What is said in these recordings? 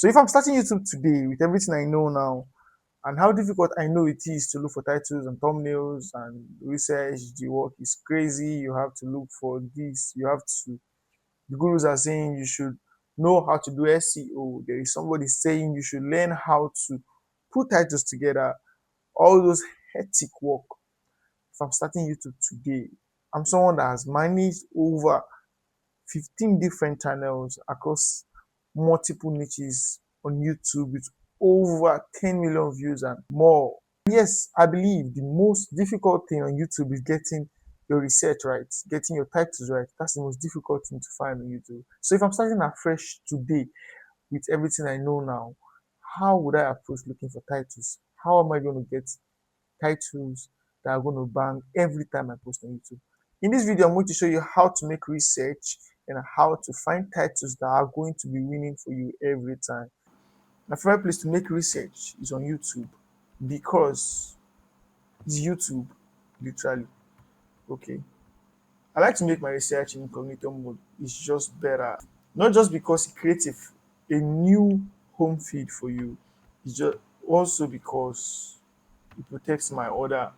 So if I'm starting YouTube today with everything I know now, and how difficult I know it is to look for titles and thumbnails and research, the work is crazy. You have to look for this. You have to. The gurus are saying you should know how to do SEO. There is somebody saying you should learn how to put titles together. All those hectic work. If I'm starting YouTube today, I'm someone that has managed over 15 different channels across multiple niches on YouTube with over 10 million views and more. Yes, I believe the most difficult thing on YouTube is getting your research right, getting your titles right. That's the most difficult thing to find on YouTube. So if I'm starting afresh today with everything I know now, how would I approach looking for titles? How am I going to get titles that are going to bang every time I post on YouTube? In this video, I'm going to show you how to make research and how to find titles that are going to be winning for you every time. My favorite place to make research is on YouTube because it's YouTube, literally. Okay. I like to make my research in incognito mode. It's just better. Not just because it creates a new home feed for you, it's just also because it protects my other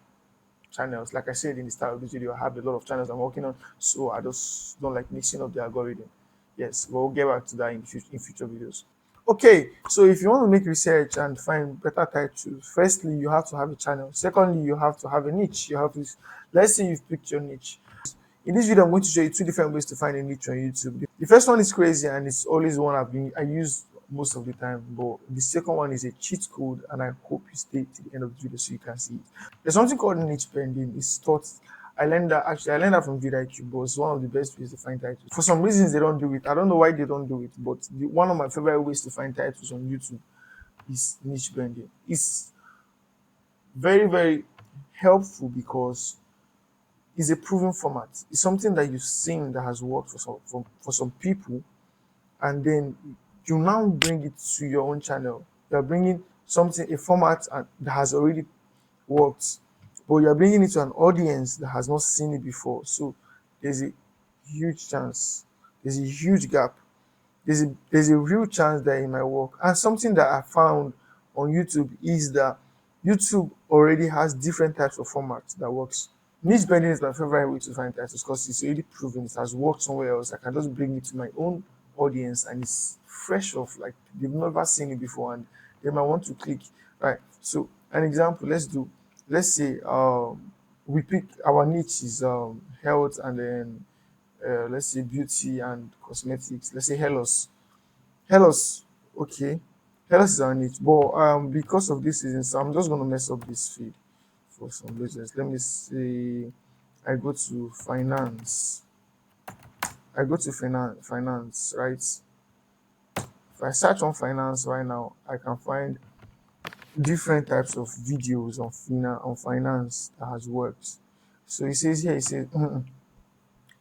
channels. Like I said in the start of this video, I have a lot of channels I'm working on, so I just don't like mixing up the algorithm. Yes, but we'll get back to that in future videos. Okay, so if you want to make research and find better titles, firstly, you have to have a channel. Secondly, you have to have a niche. You have to, let's say you've picked your niche. In this video, I'm going to show you two different ways to find a niche on YouTube. The first one is crazy and it's always one I use most of the time, but the second one is a cheat code, and I hope you stay to the end of the video so you can see it. There's something called niche pending. It's taught. I learned that from vidIQ, but it's one of the best ways to find titles. For some reasons, they don't do it. I don't know why they don't do it, but one of my favorite ways to find titles on YouTube is niche branding. It's very, very helpful because it's a proven format. It's something that you've seen that has worked for some people, and then you now bring it to your own channel. You're bringing a format that has already worked, but you're bringing it to an audience that has not seen it before. So there's a huge chance, there's a huge gap, there's a real chance that it might work. And something that I found on YouTube is that YouTube already has different types of formats that works. Niche branding is my favorite way to find titles because it's already proven it has worked somewhere else. I can just bring it to my own audience and it's fresh off, like they've never seen it before and they might want to click. Right. So an example, let's say we pick our niche is health, and then let's say beauty and cosmetics. Let's say Hellos, okay. Hellos is our niche, but because of this reason, so I'm just gonna mess up this feed for some reasons. Let me say I go to finance. I go to finance, right? If I search on finance right now, I can find different types of videos on finance that has worked. So it says here, it says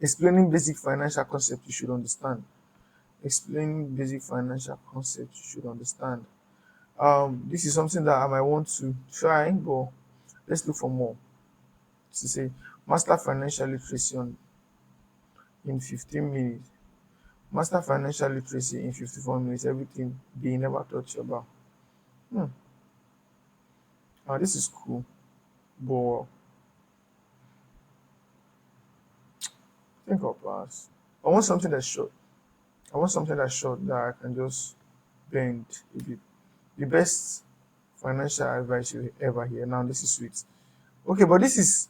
explaining basic financial concepts you should understand. Explaining basic financial concepts you should understand. This is something that I might want to try, but let's look for more. To say master financial literacy in 15 minutes, master financial literacy in 54 minutes, everything they never taught you about. Hmm. This is cool, but I think I'll pass. I want something that's short. I want something that's short that I can just bend a bit. The best financial advice you ever hear. Now this is sweet. Okay, but this is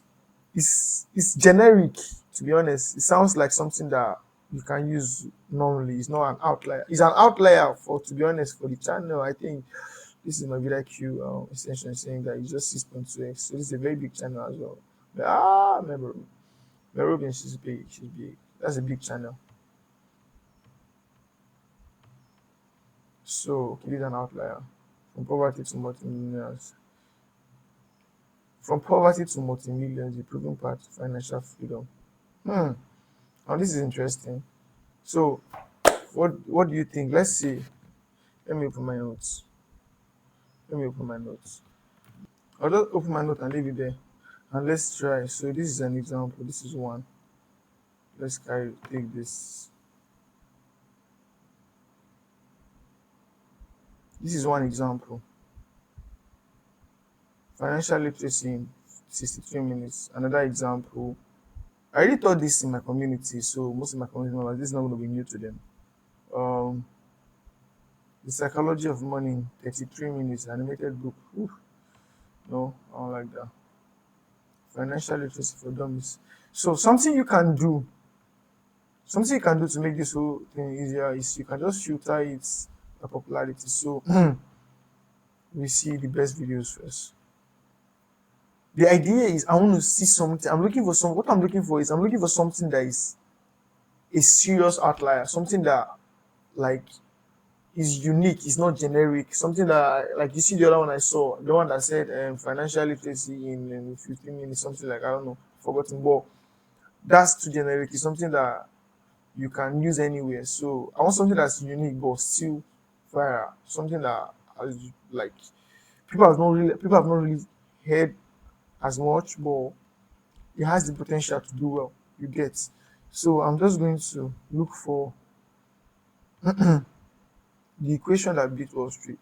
it's generic, to be honest. It sounds like something that you can use normally. It's not an outlier. It's an outlier for, to be honest, for the channel. I think this is my vidIQ extension saying that it's just 6.2x. So this is a very big channel as well. But, Merubian, she's big. She's big. That's a big channel. So it is an outlier. From poverty to multimillionaires. From poverty to multimillions, the proven path to financial freedom. Now this is interesting. So what do you think? Let's see. Let me open my notes. Let me open my notes. I'll just open my note and leave it there. And let's try. So this is an example. This is one. Let's take this. This is one example. Financial literacy in 63 minutes. Another example. I already taught this in my community, so most of my community members, this is not going to be new to them. Um, the psychology of money in 33 minutes, animated book. Oof, no, I don't like that. Financial literacy for dummies. So something you can do to make this whole thing easier is you can just filter its popularity. So we see the best videos first. The idea is I want to see something. What I'm looking for is I'm looking for something that is a serious outlier, something that like is unique, it's not generic, something that like you see the other one I saw, the one that said financial literacy in 15 minutes, something like I don't know, forgotten, but that's too generic. It's something that you can use anywhere. So I want something that's unique but still viral, something that has, like people have not really heard as much, but it has the potential to do well. You get. So I'm just going to look for the equation that beat Wall Street.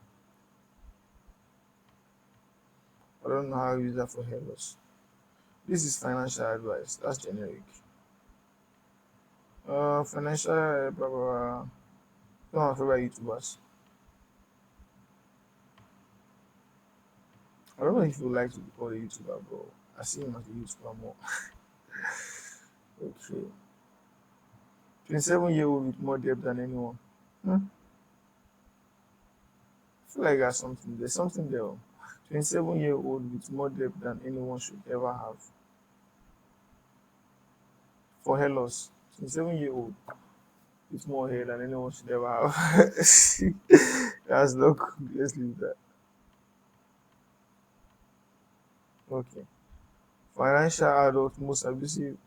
I don't know how to use that for hairloss. This is financial advice. That's generic. Financial blah, blah, blah. One of my favorite YouTubers. I don't know if you like to be called a YouTuber, but I see him as a YouTuber more. Okay. 27-year-old with more debt than anyone. Hmm? I feel like there's something there. 27-year-old with more debt than anyone should ever have. For hair loss. 27-year-old with more hair than anyone should ever have. That's not good. Let's leave that. Okay. Financial adult most abusive.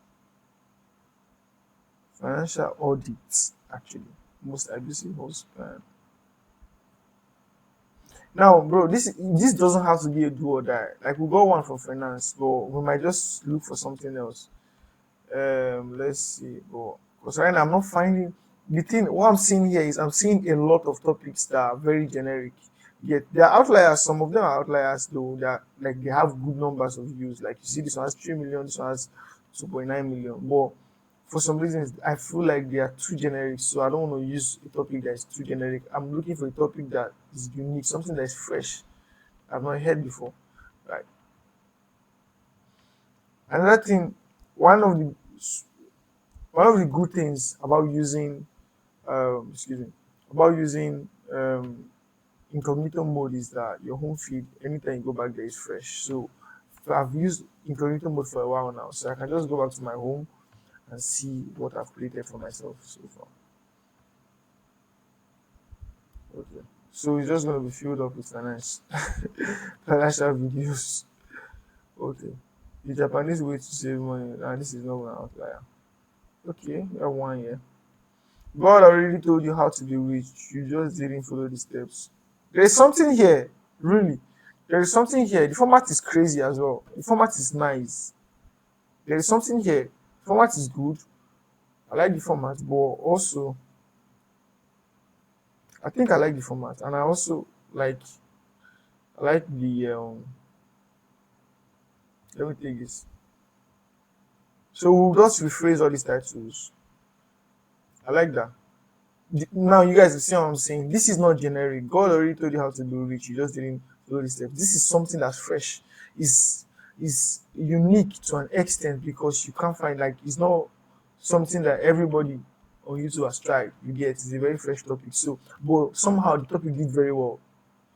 Financial audits, actually. Most abusive husband. Now, bro, this doesn't have to be a do or die. Like we got one for finance, but we might just look for something else. Let's see, but because right now I'm not finding the thing. What I'm seeing here is I'm seeing a lot of topics that are very generic. Yet there are outliers. Some of them are outliers though. That like they have good numbers of views. Like you see, this one has 3 million. This one has 2.9 million. But for some reasons, I feel like they are too generic. So I don't want to use a topic that is too generic. I'm looking for a topic that is unique, something that is fresh. I've not heard before. Right. Another thing, one of the one of the good things about using excuse me, about using incognito mode is that your home feed, anytime you go back there, is fresh. So I've used incognito mode for a while now, so I can just go back to my home and see what I've created for myself so far. Okay. So it's just gonna be filled up with financial videos. Okay. The Japanese way to save money, and this is not an outlier. Okay, we have 1 year. God already told you how to be rich. You just didn't follow the steps. There is something here, really. There is something here. The format is crazy as well. The format is nice. There is something here. The format is good. I like the format, but also I think I like the format, and I also like I like the let me take this. So we'll just rephrase all these titles. I like that. Now you guys will see what I'm saying. This is not generic. God already told you how to do rich. You just didn't follow the steps. This is something that's fresh. Is unique to an extent because you can't find like it's not something that everybody on YouTube has tried. You get it's a very fresh topic. So but somehow the topic did very well.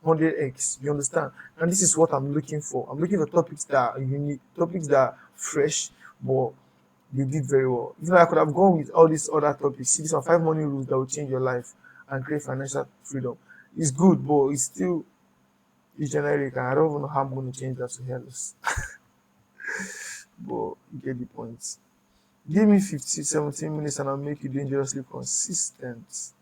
100x. You understand? And this is what I'm looking for. I'm looking for topics that are unique, topics that are fresh, but you did very well. Even I could have gone with all these other topics. See, these are 5 money rules that will change your life and create financial freedom. It's good, but it's still it's generic, and I don't even know how I'm going to change that to health. But you get the point. Give me 50, 17 minutes and I'll make you dangerously consistent.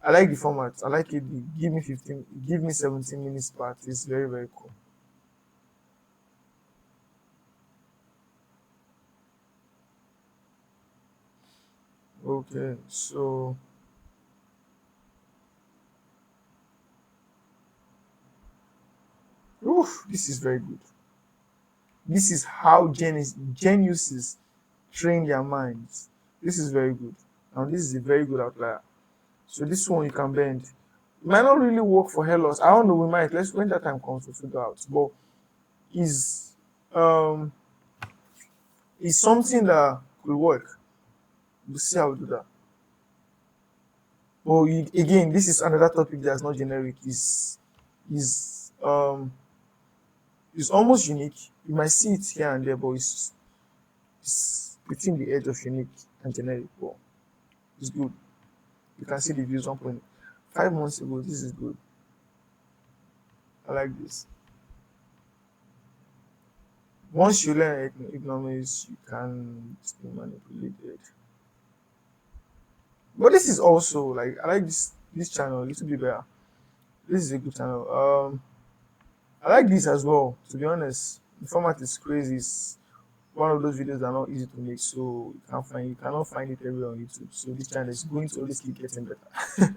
I like the format. I like it. The give me 15, give me 17 minutes part. It's very, very cool. Okay, so Oof, this is very good. This is how geniuses train their minds. This is very good. And this is a very good outlier. So this one you can bend. It might not really work for hair loss. I don't know, we might. Let's when that time comes to figure out. But is um is something that will work. We'll see how we do that. But again, this is another topic that's not generic. Is is almost unique. You might see it here and there, but it's between the edge of unique and generic. But it's good. You can see the views 1.5 months ago. This is good. I like this. Once you learn economics, you can be manipulated. But this is also like I like this channel a little bit better. This is a good channel. I like this as well. To be honest, the format is crazy. It's one of those videos that are not easy to make, so you cannot find it everywhere on YouTube. So this channel is going to always keep getting better.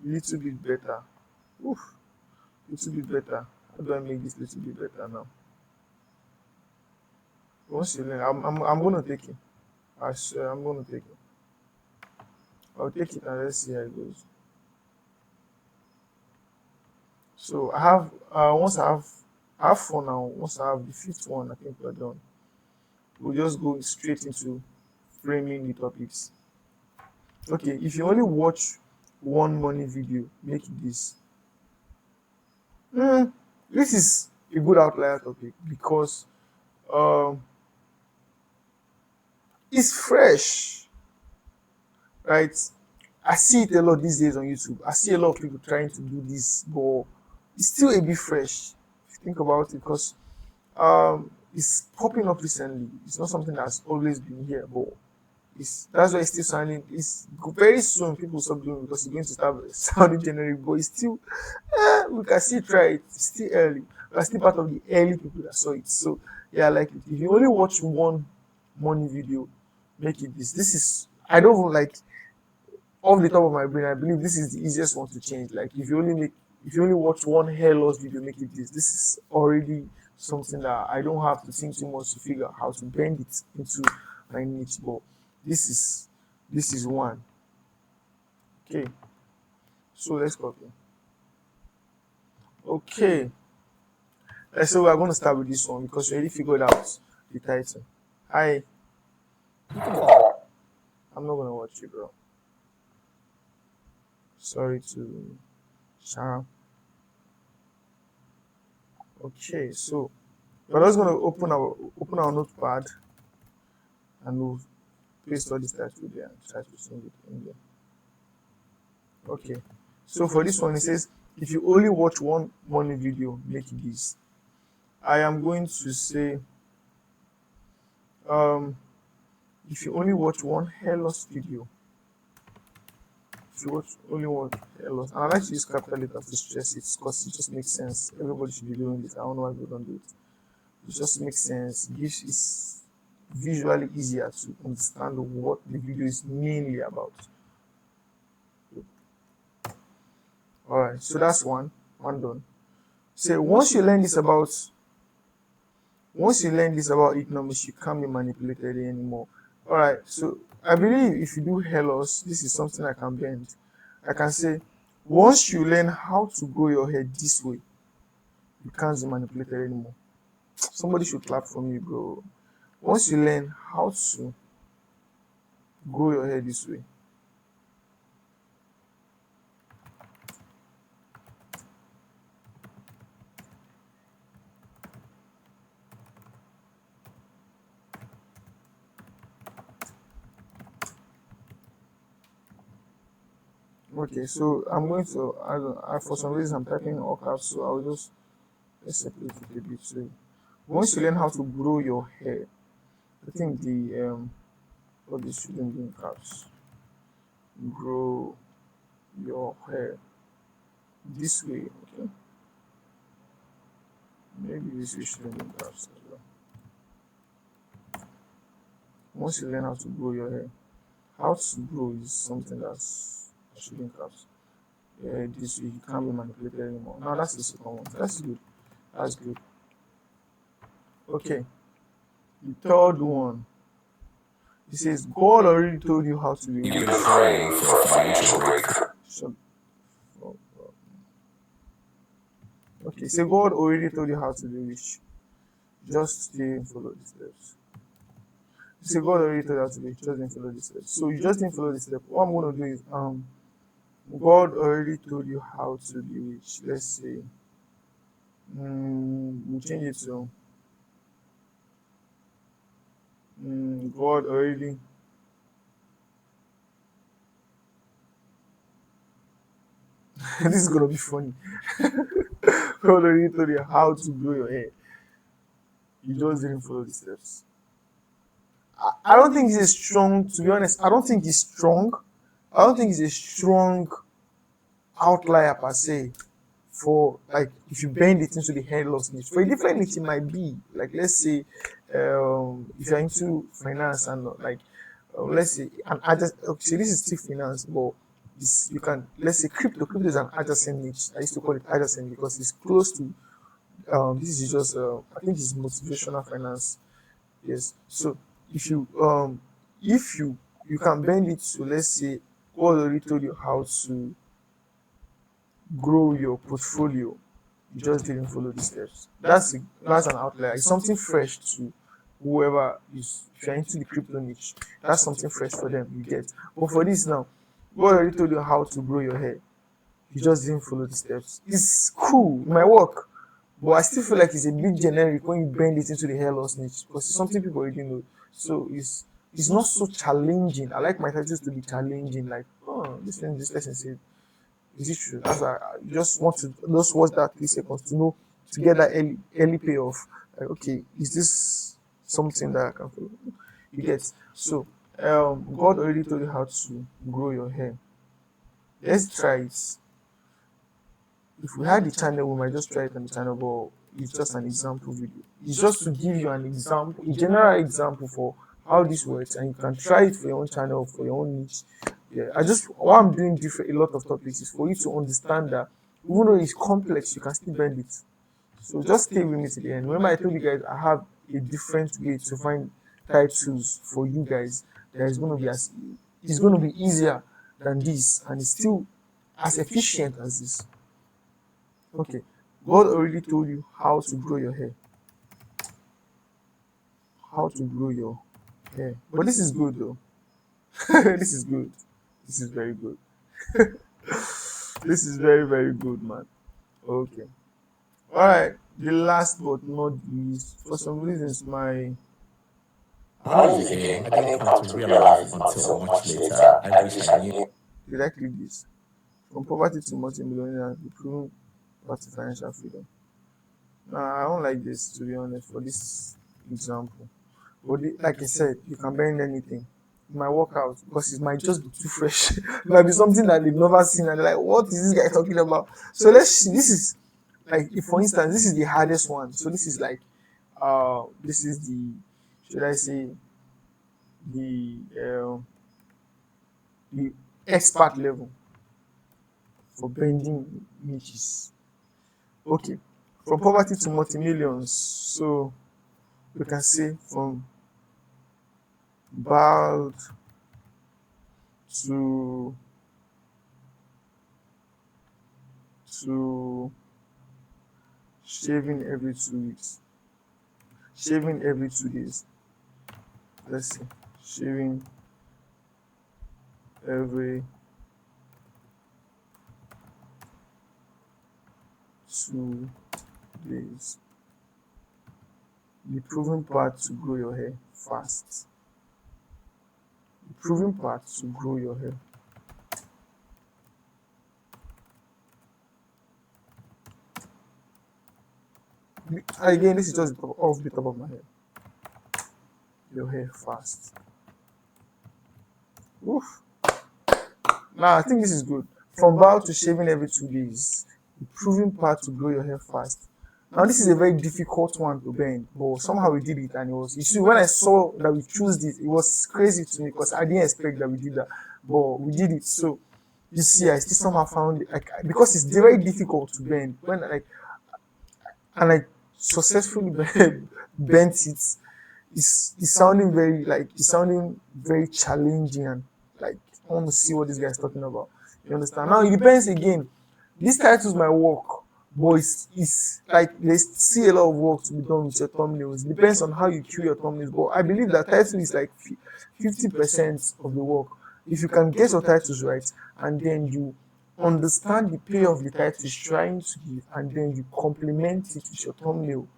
Little bit better. Oof, little bit better. How do I make this little bit better now? Once you learn, I'm gonna take it. I swear I'm gonna take it. I'll take it and let's see how it goes. So I have once I have four now. Once I have the fifth one, I think we're done. We'll just go straight into framing the topics. Okay, if you only watch one money video, make it this. Hmm, this is a good outlier topic because um, it's fresh, right? I see it a lot these days on YouTube. I see a lot of people trying to do this, but it's still a bit fresh. If you think about it, because it's popping up recently. It's not something that's always been here, but that's why it's still sounding. It's very soon people will stop doing it because it's going to start sounding generic, but it's still we can still try it. It's still early. We're still part of the early people that saw it. So yeah, I like it. If you only watch one money video, make it this. This is I don't even like off the top of my brain, I believe this is the easiest one to change. Like if you only watch one hair loss video, make it this. This is already something that I don't have to think too much to figure out how to bend it into my niche. But this is this is one. Okay. So let's copy. Okay. So we're gonna start with this one because we already figured out the title. Hi. I'm not gonna watch you, bro. Sorry to Sharon. Okay, so we're just gonna open our notepad and we'll paste all this title there and try to send it in there. Okay. So for this one it says if you only watch one money video, make it this. I am going to say um if you only watch one hair loss video, if you watch only one hair loss, and I like to use capital letters to stress it because it just makes sense. Everybody should be doing this. I don't know why people don't do it. It just makes sense. Gives is visually easier to understand what the video is mainly about. Alright, so that's one done. So once you learn this about economics, you can't be manipulated anymore. Alright, so I believe if you do hair loss, this is something I can bend. I can say once you learn how to grow your hair this way, you can't be manipulated anymore. Somebody should clap for me, bro. Once you learn how to grow your hair this way, okay, so I'm going to, for some reason I'm typing all caps, so I'll just let's separate it a bit. So once you learn how to grow your hair, I think the what this shouldn't be in caps. Grow your hair this way, okay? Maybe this way shouldn't be in caps as well. Once you learn how to grow your hair, how to grow is something that's should be in caps. this way. You can't be manipulated anymore. Now that's the second one. That's good. That's good. Okay. The third one. It says God already told you how to be You've rich. been praying for a financial breakthrough. So, oh, okay. So God already told you how to be rich. Just didn't follow the steps. Say God already told you how to be rich. Just didn't follow the steps. So you just didn't follow the step. What I'm gonna do is God already told you how to be rich. Let's say we change it to God already. This is gonna be funny. God already told you how to grow your hair. You just didn't follow the steps. I don't think it's a strong, to be honest. I don't think it's strong. I don't think it's a strong outlier per se. For like, if you bend it into the hair loss niche, for a different niche, it might be like, let's say, if you're into finance and like, let's say, an adjacent. Okay, this is still finance, but this you can, let's say, crypto. Crypto is an adjacent niche. I used to call it adjacent because it's close to. This is just, I think it's motivational finance. Yes. So if you if you can bend it to, let's say, God already told you how to grow your portfolio, you just didn't follow the steps. That's an outlier. It's something fresh to whoever is. If you're into the crypto niche, that's something fresh for them. You get. But for this now, God already told you how to grow your hair. You just didn't follow the steps. It's cool. It might work, but I still feel like it's a bit generic when you bend it into the hair loss niche because it's something people already know. So it's not so challenging. I like my titles to be challenging. Like, oh, this lesson said, is it true? That's why you just want to just watch that 3 seconds to know, to get that early payoff. Like, okay, is this something that I can follow? You get. So God already told you how to grow your hair. Let's try it. If we had the channel, we might just try it on the channel, but it's just an example video. It's just to give you an example, a general example for how this works, and you can try it for your own channel, for your own niche. Yeah, I just, why I'm doing different a lot of topics is for you to understand that even though it's complex, you can still bend it. So just stay with me to the end. Remember, I told you guys I have a different way to find titles for you guys that is going to be as, it's going to be easier than this, and it's still as efficient as this. Okay, God already told you how to grow your hair. How to grow your hair. But this is good though. This is good. This is very good. This is very, very good, man. Okay. Alright. The last but not least, for some reasons, my. How is it here? I didn't come to realize until much later. I wish I knew. Did I click this? From poverty to multi-millionaire, improving path to financial freedom. Nah, I don't like this, to be honest, for this example. But like I said, you can bend anything. It might work out because it might just be too fresh. It might be something that they've never seen and they're like, what is this guy talking about? So let's see. This is like, if for instance, this is the hardest one. So this is like, this is the, should I say, the the expert level for bending niches. Okay, from poverty to multi-millions. So we can say from bald to to shaving every 2 weeks, shaving every 2 days. Let's see, shaving every 2 days. The proven part to grow your hair fast. The proven part to grow your hair. Again, this is just off the top of my head. Your hair fast. Oof. Now I think this is good. From bald to shaving every 2 days. The proven part to grow your hair fast. Now this is a very difficult one to bend, but somehow we did it, and it was. You see, when I saw that we chose this, it was crazy to me because I didn't expect that we did that, but we did it. So You see, I still somehow found it, like, because it's very difficult to bend when like, and I successfully bent it. It's sounding very, like, it's sounding very challenging, and like, I want to see what this guy is talking about. You understand? Now it depends again. These titles might work, but it's like there's still a lot of work to be done with your thumbnails. It depends on how you cue your thumbnails. But I believe that title is like 50% of the work. If you can get your titles right, and then you understand the payoff the title is trying to give, and then you complement it with your thumbnail,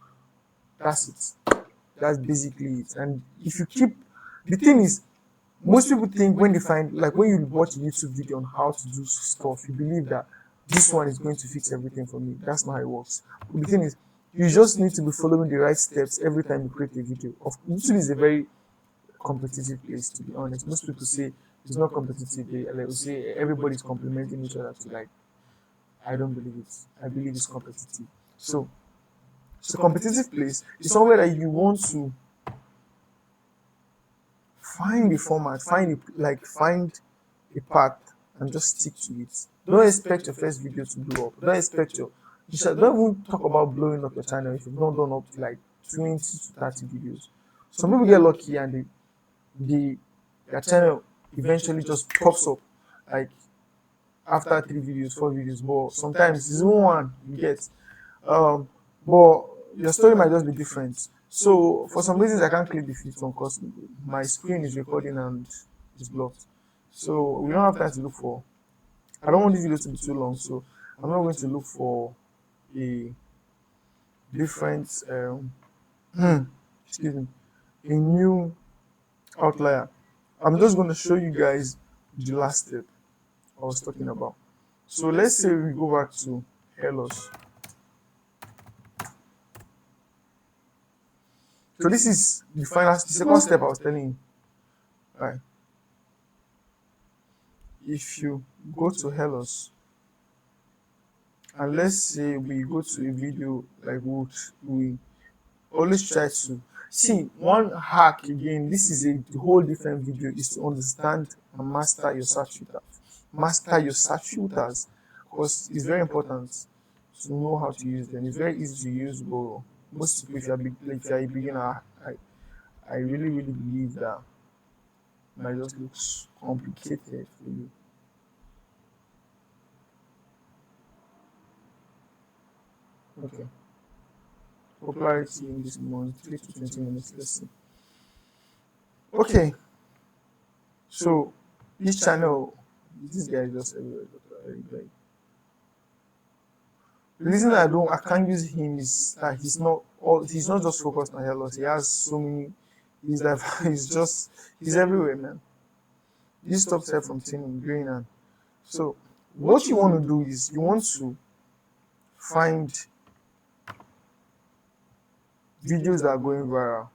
that's it. That's basically it. And if you keep, the thing is, most people think when they find, like, when you watch a YouTube video on how to do stuff, you believe that this one is going to fix everything for me. That's not how it works. But the thing is, you just need to be following the right steps every time you create a video. YouTube is a very competitive place, to be honest. Most people say it's not competitive. They like, will say everybody's complimenting each other to, like, I don't believe it. I believe it's competitive. So it's a competitive place. It's somewhere that you want to find a format, find a path, and just stick to it. Don't expect your first video to blow up. Don't expect your, don't even talk about blowing up your channel if you've not done up to like 20 to 30 videos. Some people get lucky and they their channel eventually just pops up, like, after 3 videos, 4 videos. But sometimes it's even one you get. Um, but your story might just be different. So for some reasons I can't click the fifth one because my screen is recording and it's blocked. So we don't have time to look for. I don't want this video to be too long, so I'm not going to look for a different excuse me, a new outlier. I'm just going to show you guys the last step I was talking about. So let's say we go back to Hellos. So this is the second step I was telling you. Right. If you go to Hellos, and let's say we go to a video like what we always try to see, one hack again, this is a whole different video, is to understand and master your search filters. Master your search filters, because it's very important to know how to use them. It's very easy to use, but most people, if you're a beginner, I really believe that it might just looks complicated for you. Okay. Popularity in this month, 3 to 20 minutes. Let's see. Okay. So this channel, this guy is just everywhere. Like, the reason I can't use him is that he's not just focused on hair loss. He has so many. He's like he's everywhere, man. This stops hair from thinning, growing, and so what you want to do is you want to find videos that are going viral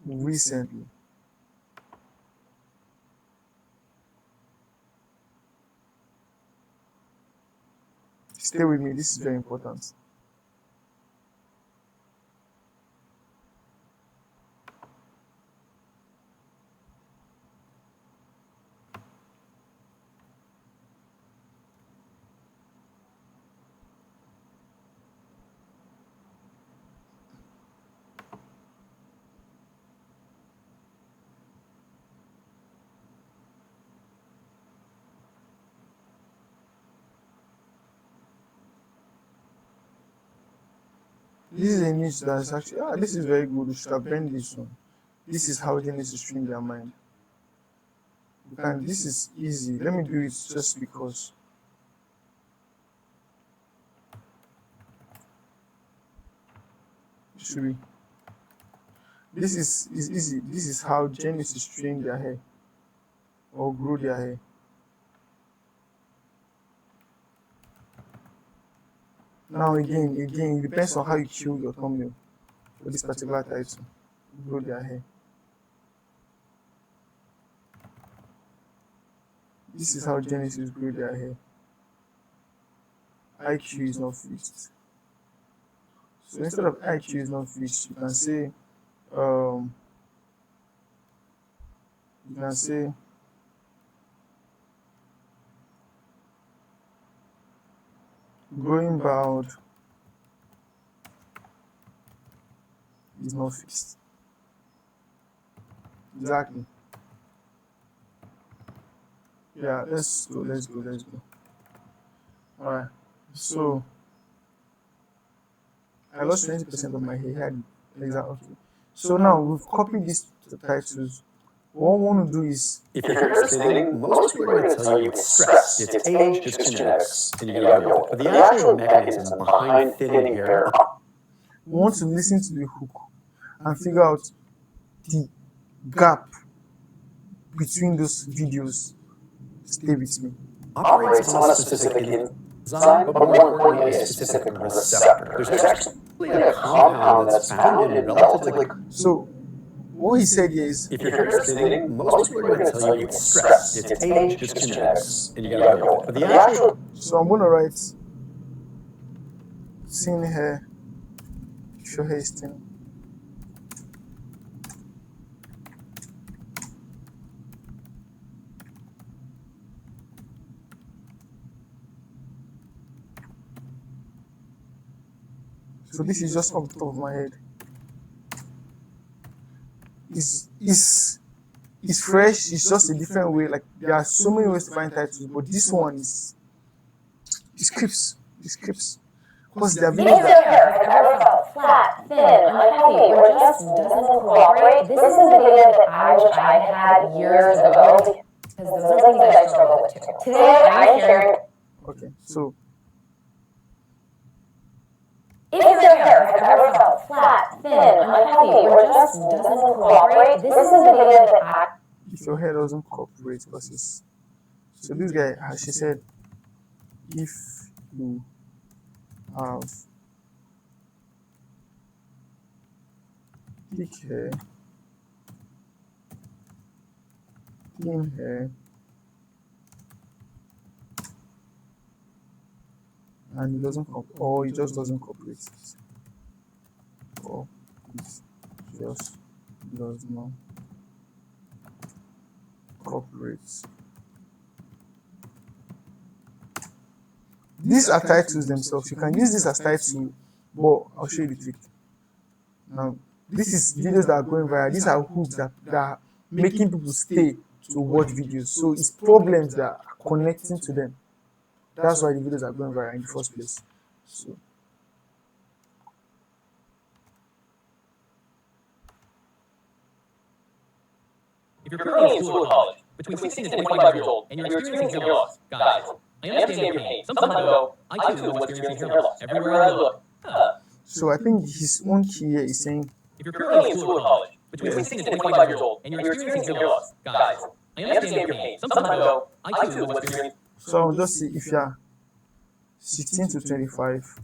recently. Stay with me. This is very important. This is a niche that is actually, this is very good. We should have been this one. This is how they need to stream their mind. And this is easy. Let me do it just because. Should we? This is easy. This is how geniuses train their hair or grow their hair. Now again, it depends on how you cue your thumbnail for this particular title. Grow their hair. This is how geniuses grow their hair. IQ is not fixed. So instead of IQ is not fixed, um, you can say Growing bald is not fixed. Exactly. Yeah, let's go. Alright. So I lost 20% of my hair. Exactly. Okay. So now we've copied these titles. What we want to do is, If your hair is thinning, most people are going to tell you it's stress, it's age, it's genetics, and you gotta go with it. But the actual mechanism behind thinning hair, we want to listen to the hook and figure out the gap between those videos. Stay with me. operates on a specific enzyme, but more importantly, a specific receptor. There's actually a compound that's found in relatively. So what he said here is, If your hair is thinning, most people are going to tell you it's stress, it's age, it's genetics, and you gotta go with it. But the actual. so I'm gonna write thin hair, show hair is thin. So this is just off the top of my head. It's fresh, it's just a different way. Like there are so many ways to find titles, but this one is scripts. The scripts. Because there are If videos your that hair has ever felt flat, thin, unhealthy, or just doesn't cooperate, this is a video that I wish I had had years ago, because those are things that I struggle with too. Today, I'm sharing. okay, so If your hair has ever felt flat, thin, unhealthy, or just doesn't cooperate, this is a video that I. if your hair doesn't cooperate, because it's so this guy, she said, if you have thick hair, thin hair, and it doesn't or it just doesn't cooperate, or it just does not cooperate. These are titles themselves. You can use this as title, but I'll show you the trick. Now, this is videos that are going viral. These are hooks that are making people stay to watch videos. So it's problems that are connecting to them. That's why the videos are going viral in the first place. So If you're currently in school or college, between 16 and 25 years old, and you're experiencing hair loss, guys, I understand your pain. Some time ago, I too was experiencing hair loss. Everywhere I look. so I think his own key here is saying, If you're currently in school or college, between 16 and 25 years old, and you're experiencing hair loss, guys, I understand your pain. Some time ago, I too was experiencing. so I'll just say if you're 16 to 25,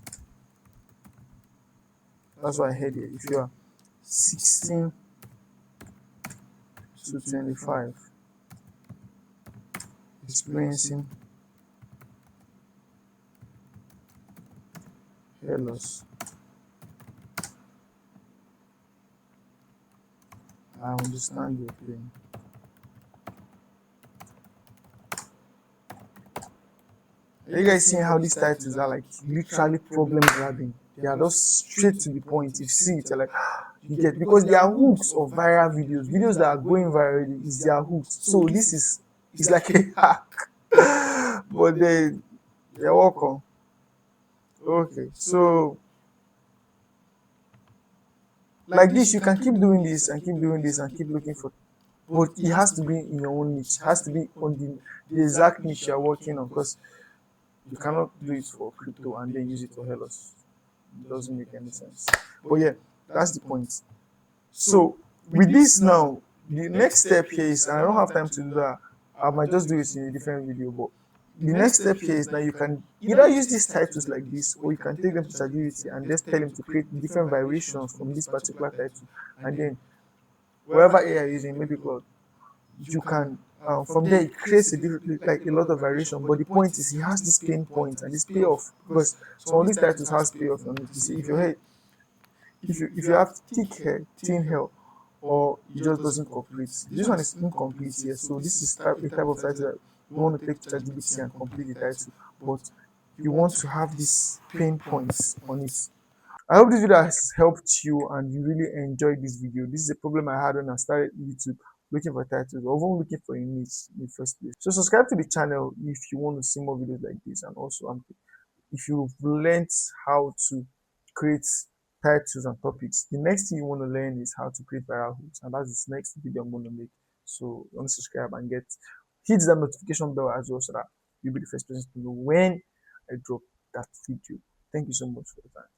that's what I heard here. If you are 16 to 25, experiencing hair loss, I understand your pain. Are you guys seeing how these titles are like literally problem grabbing? They are just straight to the point. If you see it, you're like, you get, because they are hooks of viral videos. Videos that are going viral is their hooks. So this is it's like a hack. But they're welcome. Okay, so like this, you can keep doing this and keep doing this and keep looking for, but it has to be in your own niche. It has to be on the exact niche you're working on, because you cannot do it for crypto and then use it for hair loss. It doesn't make any sense. But yeah, that's the point. So with this now, the next step here is, and I don't have time to do that, I might just do it in a different video, but the next step here is now you can either use these titles like this, or you can take them to ChatGPT and just tell him to create different variations from this particular title, and then wherever AI you're using, maybe Cloud, you can from there it creates like a lot of variation. But the point is, he has this pain point and this payoff, because some of these titles has payoff on it. You see, if your hair, if you have thick hair, thin hair, or it just doesn't cooperate. This one is incomplete here, so this is a type of title that you want to take to ChatGPT and complete the title. But you want to have these pain points on it. I hope this video has helped you and you really enjoyed this video. This is a problem I had when I started YouTube, looking for titles or even looking for a niche in the first place. So subscribe to the channel if you want to see more videos like this, and also if you've learned how to create titles and topics, the next thing you want to learn is how to create viral hooks, and that's the next video I'm going to make. So you want to subscribe and hit that notification bell as well, so that you'll be the first person to know when I drop that video. Thank you so much for your time.